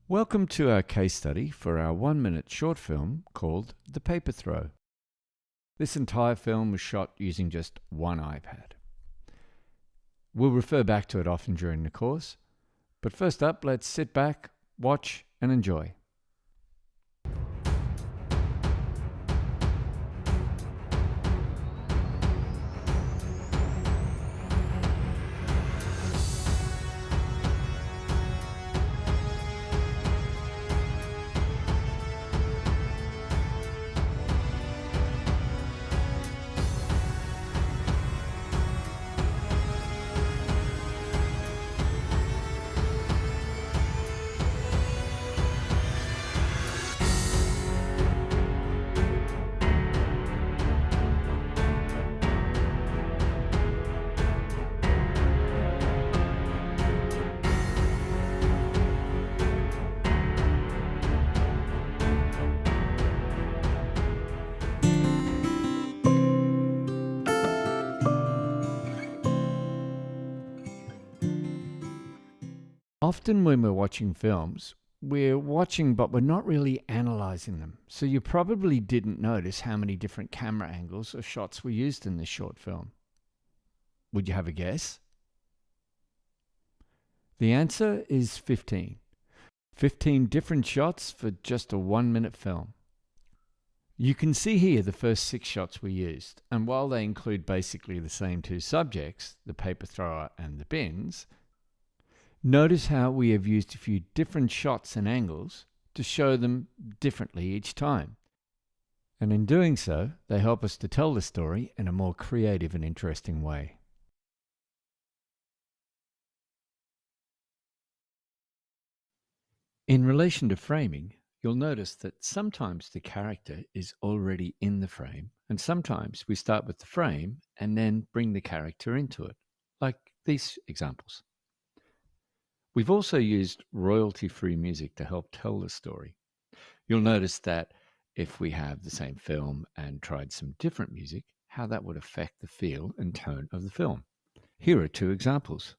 Welcome to our case study for our 1-minute short film called The Paper Throw. This entire film was shot using just one iPad. We'll refer back to it often during the course, but first up, let's sit back, watch, and enjoy. Often when we're watching films, we're watching but we're not really analysing them. So you probably didn't notice how many different camera angles or shots were used in this short film. Would you have a guess? The answer is 15. 15 different shots for just a 1-minute film. You can see here the first 6 shots we used, and while they include basically the same two subjects, the paper thrower and the bins, notice how we have used a few different shots and angles to show them differently each time. And in doing so, they help us to tell the story in a more creative and interesting way. In relation to framing, you'll notice that sometimes the character is already in the frame, and sometimes we start with the frame and then bring the character into it, like these examples. We've also used royalty-free music to help tell the story. You'll notice that if we have the same film and tried some different music, how that would affect the feel and tone of the film. Here are 2 examples.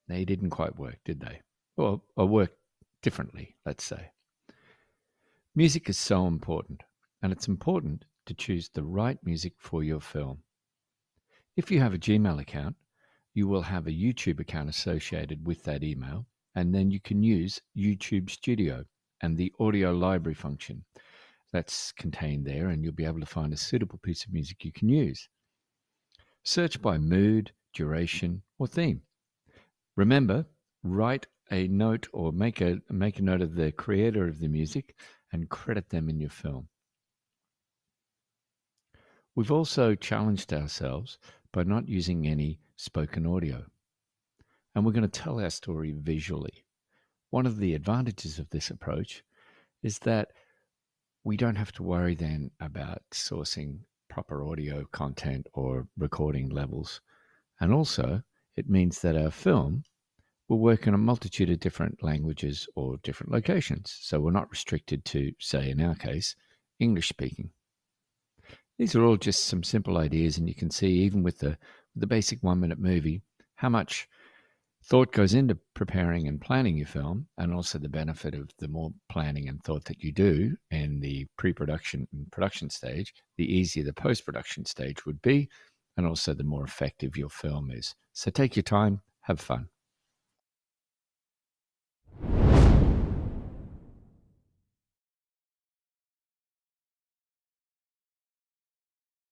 They didn't quite work, did they? Or work differently, let's say. Music is so important, and it's important to choose the right music for your film. If you have a Gmail account, you will have a YouTube account associated with that email, and then you can use YouTube Studio and the audio library function that's contained there, and you'll be able to find a suitable piece of music you can use. Search by mood, duration, or theme. Remember, write a note or make a note of the creator of the music and credit them in your film. We've also challenged ourselves by not using any spoken audio. And we're going to tell our story visually. One of the advantages of this approach is that we don't have to worry then about sourcing proper audio content or recording levels. And also, it means that our film will work in a multitude of different languages or different locations. So we're not restricted to, say, in our case, English speaking. These are all just some simple ideas, and you can see even with the basic 1-minute movie, how much thought goes into preparing and planning your film, and also the benefit of the more planning and thought that you do in the pre-production and production stage, the easier the post-production stage would be, and also the more effective your film is. So take your time, have fun.